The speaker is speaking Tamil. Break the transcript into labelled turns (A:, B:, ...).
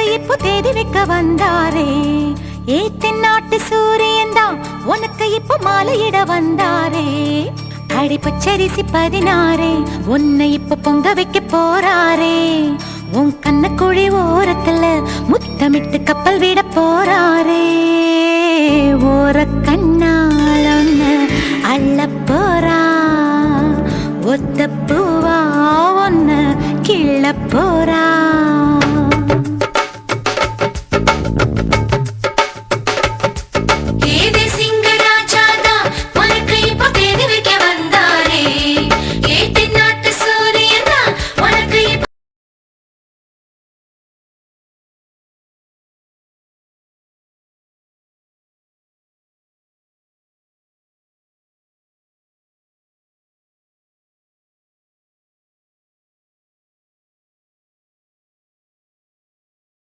A: உனக்கு இப்போ தேதி வைக்க வந்தாரே. தென்னாட்டு சூரியன் தான் உனக்கு இப்போ மாலையிட வந்தாரே. அடி பச்சரிசி 16 உன்னை இப்போ பொங்க வைக்க போறாரே. உன் கண்ணக்குழி ஓரத்துல முத்தமிட்டு கப்பல் விட போறாரே. ஓர கண்ணால் ஒன்னு அள்ள போறா, ஒத்த பூவா ஒன்னு கிள்ள போறா.